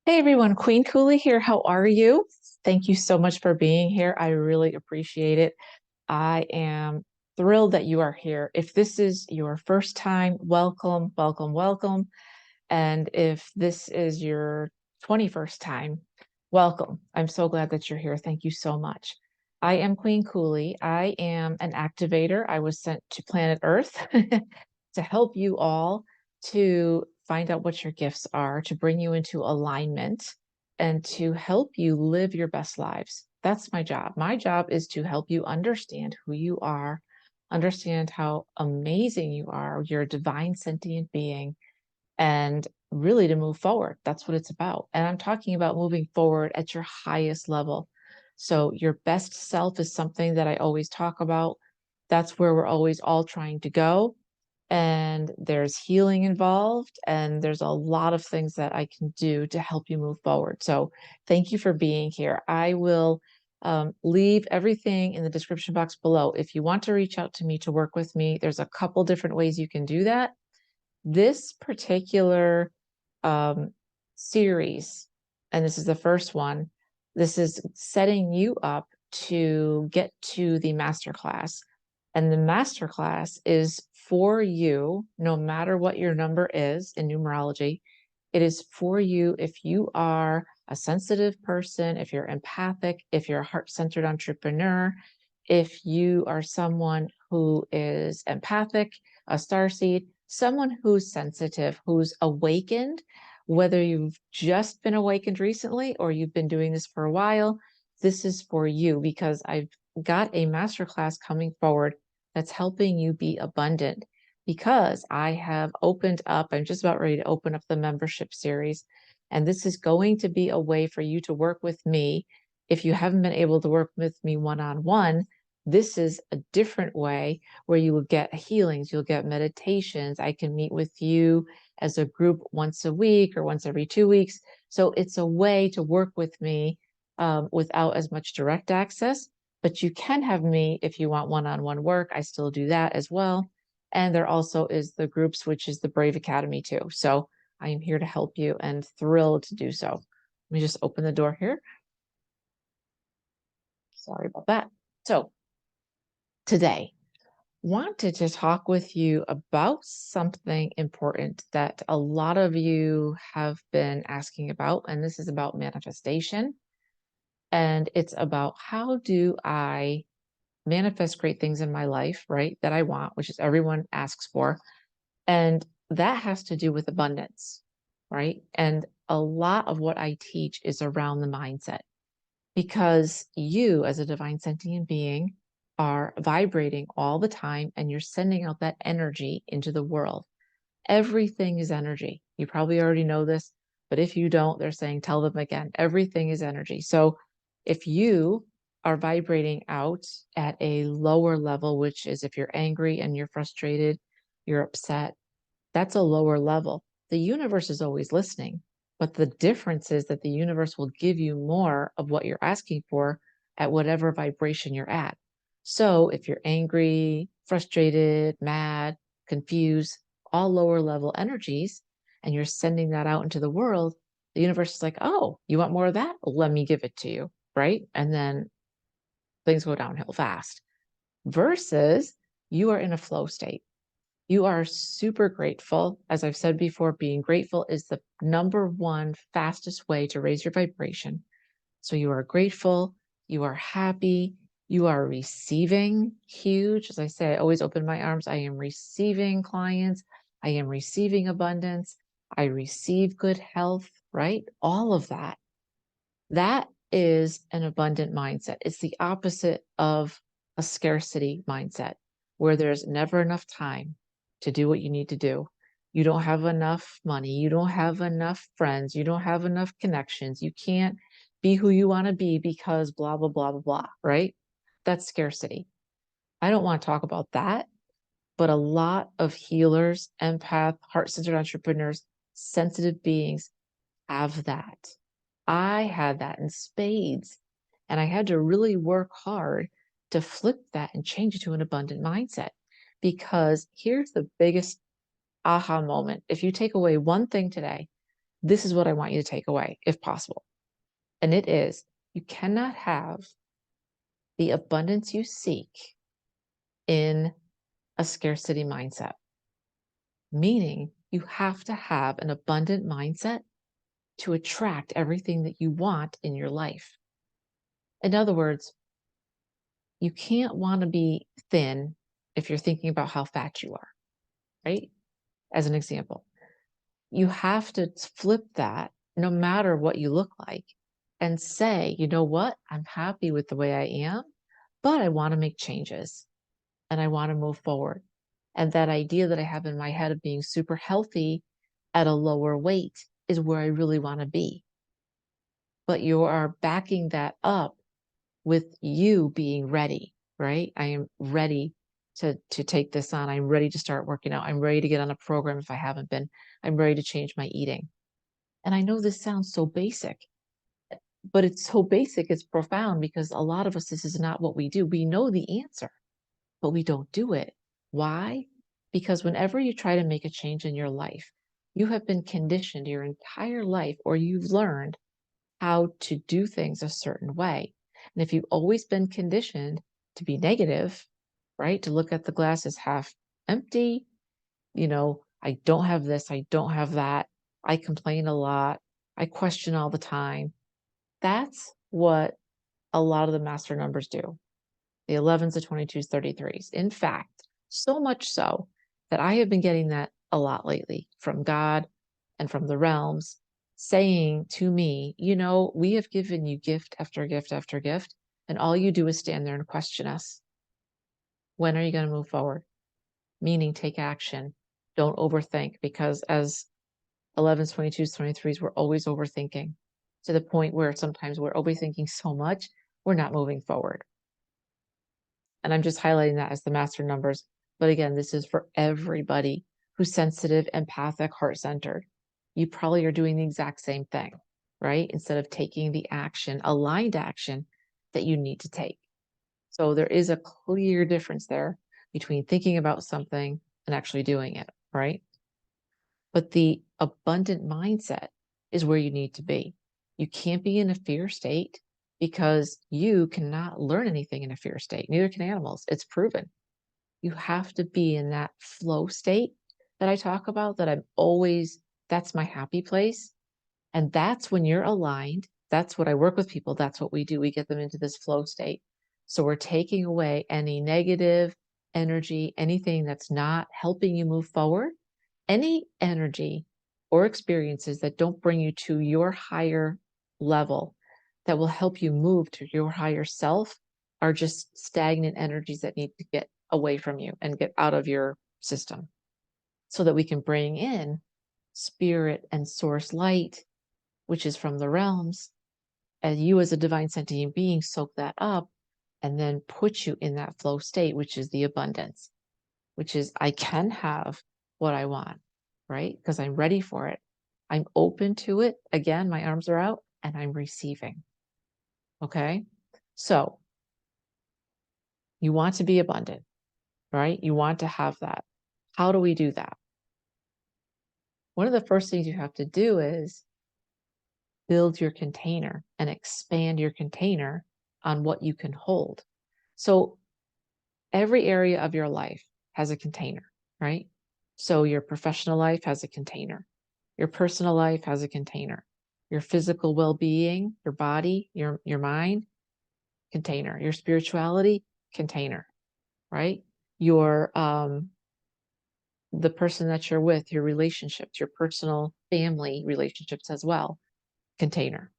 Hey everyone, Queen Kuli here. How are you? Thank you so much for being here. I really appreciate it. I am thrilled that you are here. If this is your first time, welcome, welcome, welcome. And if this is your 21st time, welcome. I'm so glad that you're here. Thank you so much. I am Queen Kuli. I am an activator. I was sent to planet Earth to help you all to find out what your gifts are, to bring you into alignment, and to help you live your best lives. That's my job. My job is to help you understand who you are, understand how amazing you are. You're a divine sentient being, and really to move forward. That's what it's about. And I'm talking about moving forward at your highest level. So, your best self is something that I always talk about. That's where we're always all trying to go. And there's healing involved, and there's a lot of things that I can do to help you move forward. So, thank you for being here. I will leave everything in the description box below. If you want to reach out to me to work with me, there's a couple different ways you can do that. This particular um, series, and this is the first one, this is setting you up to get to the masterclass. And the masterclass is for you, no matter what your number is in numerology. It is for you if you are a sensitive person, if you're empathic, if you're a heart-centered entrepreneur, if you are someone who is empathic, a starseed, someone who's sensitive, who's awakened, whether you've just been awakened recently or you've been doing this for a while, this is for you because I've got a masterclass coming forward that's helping you be abundant because I have opened up, I'm just about ready to open up the membership series. And this is going to be a way for you to work with me. If you haven't been able to work with me one on one, this is a different way where you will get healings, you'll get meditations. I can meet with you as a group once a week or once every 2 weeks. So it's a way to work with me without as much direct access. But you can have me if you want one on one work. I still do that as well. And there also is the groups, which is the Brave Academy too. So I am here to help you and thrilled to do so. Let me just open the door here. Sorry about that. So today, wanted to talk with you about something important that a lot of you have been asking about, and this is about manifestation. And it's about how do I manifest great things in my life, right? That I want, which is everyone asks for. And that has to do with abundance, right? And a lot of what I teach is around the mindset because you, as a divine sentient being, are vibrating all the time and you're sending out that energy into the world. Everything is energy. You probably already know this, but if you don't, they're saying, tell them again. Everything is energy. So if you are vibrating out at a lower level, which is if you're angry and you're frustrated, you're upset, that's a lower level. The universe is always listening, but the difference is that the universe will give you more of what you're asking for at whatever vibration you're at. So if you're angry, frustrated, mad, confused, all lower level energies, and you're sending that out into the world, the universe is like, oh, you want more of that? Let me give it to you. Right. And then things go downhill fast versus you are in a flow state. You are super grateful. As I've said before, being grateful is the number one fastest way to raise your vibration. So you are grateful, you are happy, you are receiving huge. As I say, I always open my arms. I am receiving clients, I am receiving abundance, I receive good health, right? All of that. That is an abundant mindset. It's the opposite of a scarcity mindset where there's never enough time to do what you need to do. You don't have enough money. You don't have enough friends. You don't have enough connections. You can't be who you want to be because blah, blah, blah, blah, blah, right? That's scarcity. I don't want to talk about that, but a lot of healers, empath, heart-centered entrepreneurs, sensitive beings have that. I had that in spades. And I had to really work hard to flip that and change it to an abundant mindset. Because here's the biggest aha moment. If you take away one thing today, This is what I want you to take away, if possible. And it is, you cannot have the abundance you seek in a scarcity mindset, meaning you have to have an abundant mindset to attract everything that you want in your life. In other words, you can't want to be thin if you're thinking about how fat you are, right? As an example, you have to flip that no matter what you look like and say, you know what? I'm happy with the way I am, but I want to make changes and I want to move forward. And that idea that I have in my head of being super healthy at a lower weight is where I really want to be. But you are backing that up with you being ready, right? I am ready to take this on. I'm ready to start working out. I'm ready to get on a program if I haven't been. I'm ready to change my eating. And I know this sounds so basic, but it's so basic, it's profound because a lot of us, this is not what we do. We know the answer, but we don't do it. Why? Because whenever you try to make a change in your life, you have been conditioned your entire life, or you've learned how to do things a certain way. And if you've always been conditioned to be negative, right, to look at the glass as half empty, I don't have this, I don't have that, I complain a lot, I question all the time. That's what a lot of the master numbers do. The 11s, the 22s, 33s. In fact, so much so that I have been getting that a lot lately from God and from the realms saying to me, we have given you gift after gift after gift, and all you do is stand there and question us. When are you going to move forward? Meaning take action. Don't overthink, because as 11s, 22s, 23s, we're always overthinking to the point where sometimes we're overthinking so much, we're not moving forward. And I'm just highlighting that as the master numbers. But again, this is for everybody who's sensitive, empathic, heart-centered. You probably are doing the exact same thing, right? Instead of taking the action, aligned action that you need to take. So there is a clear difference there between thinking about something and actually doing it, right? But the abundant mindset is where you need to be. You can't be in a fear state because you cannot learn anything in a fear state. Neither can animals. It's proven. You have to be in that flow state that I talk about, that's my happy place. And that's when you're aligned. That's what I work with people. That's what we do. We get them into this flow state. So we're taking away any negative energy, anything that's not helping you move forward, any energy or experiences that don't bring you to your higher level, that will help you move to your higher self, are just stagnant energies that need to get away from you and get out of your system so that we can bring in spirit and source light, which is from the realms, and you as a divine sentient being soak that up and then put you in that flow state, which is the abundance, which is I can have what I want, right? Because I'm ready for it. I'm open to it. Again, my arms are out and I'm receiving. Okay. So you want to be abundant, right? You want to have that. How do we do that? One of the first things you have to do is build your container and expand your container on what you can hold. So every area of your life has a container, right? So your professional life has a container. Your personal life has a container. Your physical well-being, your body, your mind, container. Your spirituality, container, right? Your the person that you're with, your relationships, your personal family relationships as well, container.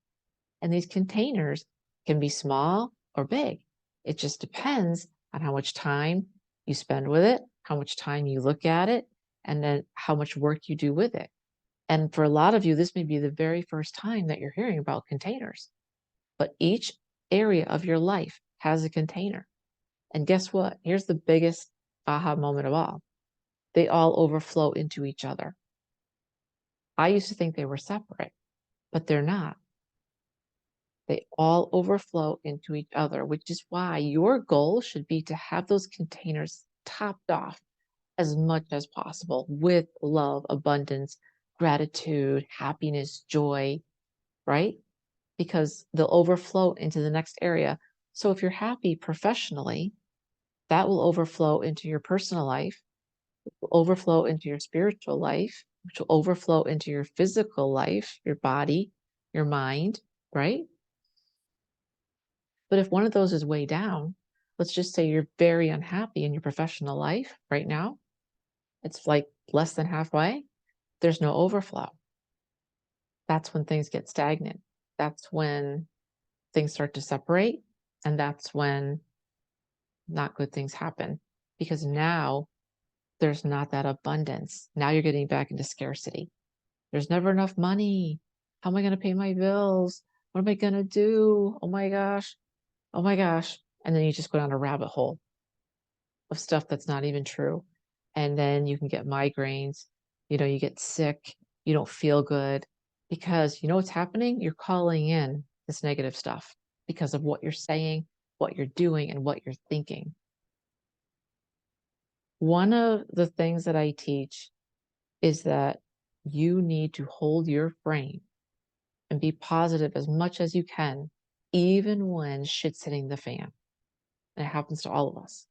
And these containers can be small or big. It just depends on how much time you spend with it, how much time you look at it, and then how much work you do with it. And for a lot of you, this may be the very first time that you're hearing about containers. But each area of your life has a container. And guess what? Here's the biggest aha moment of all. They all overflow into each other. I used to think they were separate, but they're not. They all overflow into each other, which is why your goal should be to have those containers topped off as much as possible with love, abundance, gratitude, happiness, joy, right? Because they'll overflow into the next area. So if you're happy professionally, that will overflow into your personal life, will overflow into your spiritual life, which will overflow into your physical life, your body, your mind, right? But if one of those is way down, let's just say you're very unhappy in your professional life right now, it's like less than halfway, there's no overflow. That's when things get stagnant. That's when things start to separate. And that's when not good things happen because now there's not that abundance. Now you're getting back into scarcity. There's never enough money. How am I going to pay my bills? What am I going to do? Oh my gosh. Oh my gosh. And then you just go down a rabbit hole of stuff that's not even true. And then you can get migraines, you get sick, you don't feel good because you know what's happening? You're calling in this negative stuff because of what you're saying, what you're doing, and what you're thinking. One of the things that I teach is that you need to hold your frame and be positive as much as you can, even when shit's hitting the fan. And it happens to all of us.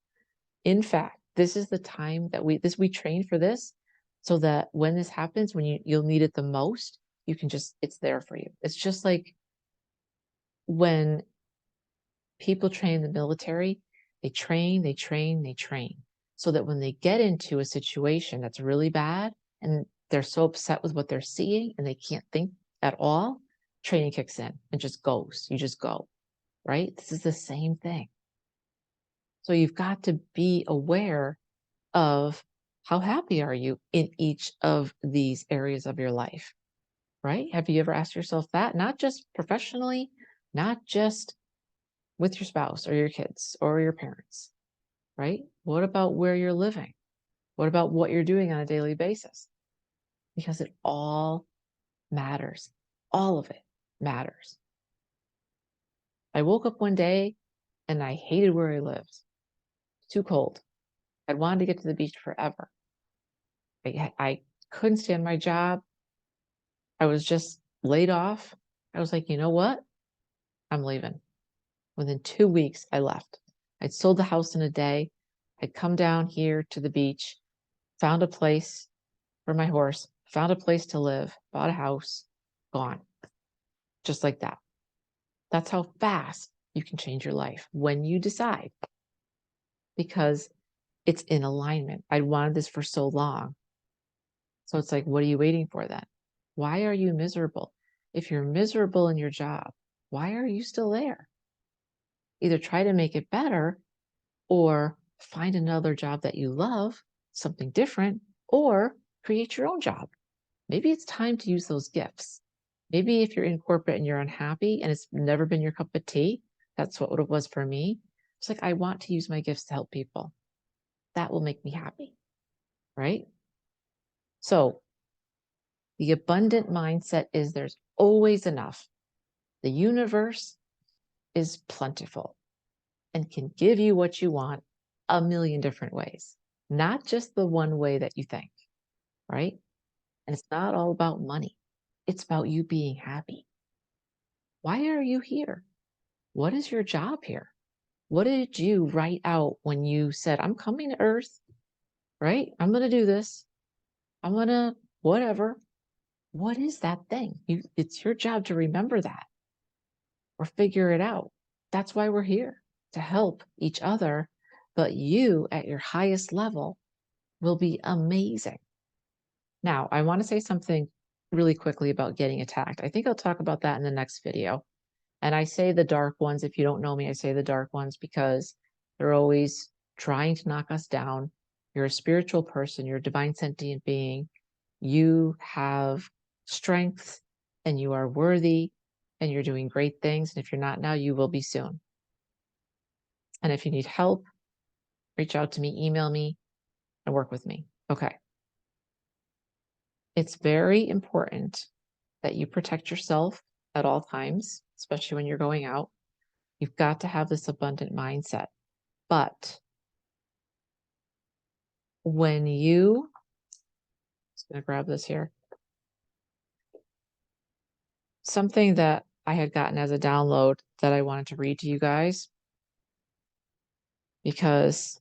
In fact, this is the time that we train for this so that when this happens, when you'll need it the most, you can it's there for you. It's just like when people train in the military, they train, they train, they train, so that when they get into a situation that's really bad and they're so upset with what they're seeing and they can't think at all, training kicks in and just goes. You just go, right? This is the same thing. So you've got to be aware of how happy are you in each of these areas of your life, right? Have you ever asked yourself that? Not just professionally, not just with your spouse or your kids or your parents, right? What about where you're living? What about what you're doing on a daily basis? Because it all matters. All of it matters. I woke up one day and I hated where I lived. Too cold. I wanted to get to the beach forever. I couldn't stand my job. I was just laid off. I was like, you know what? I'm leaving. Within 2 weeks, I left. I'd sold the house in a day. I'd come down here to the beach, found a place for my horse, found a place to live, bought a house, gone. Just like that. That's how fast you can change your life when you decide, because it's in alignment. I wanted this for so long. So it's like, what are you waiting for then? Why are you miserable? If you're miserable in your job, why are you still there? Either try to make it better or find another job that you love, something different, or create your own job. Maybe it's time to use those gifts. Maybe if you're in corporate and you're unhappy and it's never been your cup of tea, that's what it was for me. It's like, I want to use my gifts to help people. That will make me happy, right? So the abundant mindset is there's always enough. The universe is plentiful and can give you what you want a million different ways, not just the one way that you think, right? And it's not all about money. It's about you being happy. Why are you here? What is your job here? What did you write out when you said, I'm coming to Earth, right? I'm going to do this. I'm going to whatever. What is that thing? It's your job to remember that or figure it out. That's why we're here, to help each other. But you at your highest level will be amazing. Now, I want to say something really quickly about getting attacked. I think I'll talk about that in the next video. And I say the dark ones. If you don't know me, I say the dark ones because they're always trying to knock us down. You're a spiritual person, you're a divine sentient being. You have strength and you are worthy and you're doing great things. And if you're not now, you will be soon. And if you need help, reach out to me, email me, and work with me. Okay. It's very important that you protect yourself at all times, especially when you're going out. You've got to have this abundant mindset. But when you, just going to grab this here. something that I had gotten as a download that I wanted to read to you guys because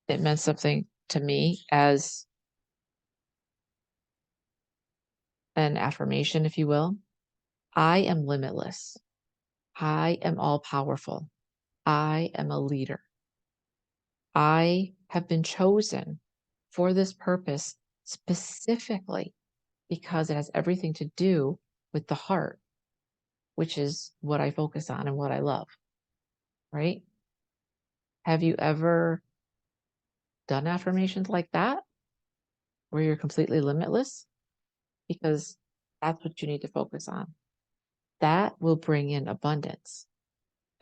it meant something to me as an affirmation, if you will. I am limitless. I am all powerful. I am a leader. I have been chosen for this purpose specifically because it has everything to do with the heart, which is what I focus on and what I love, right? Have you ever done affirmations like that where you're completely limitless? Because that's what you need to focus on. That will bring in abundance.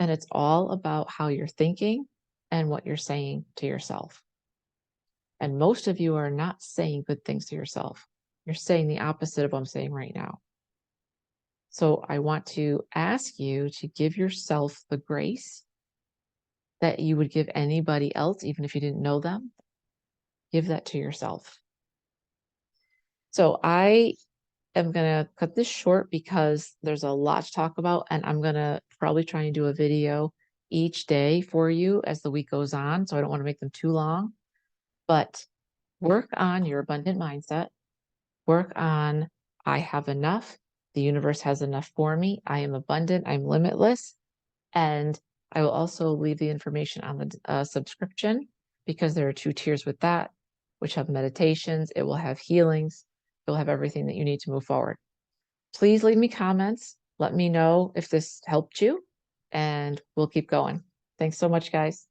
And it's all about how you're thinking and what you're saying to yourself. And most of you are not saying good things to yourself. You're saying the opposite of what I'm saying right now. So I want to ask you to give yourself the grace that you would give anybody else, even if you didn't know them. Give that to yourself. So I am going to cut this short because there's a lot to talk about, and I'm going to probably try and do a video each day for you as the week goes on. So I don't want to make them too long, but work on your abundant mindset. Work on, I have enough. The universe has enough for me. I am abundant. I'm limitless. And I will also leave the information on the subscription because there are 2 tiers with that, which have meditations. It will have healings. It will have everything that you need to move forward. Please leave me comments. Let me know if this helped you, and we'll keep going. Thanks so much, guys.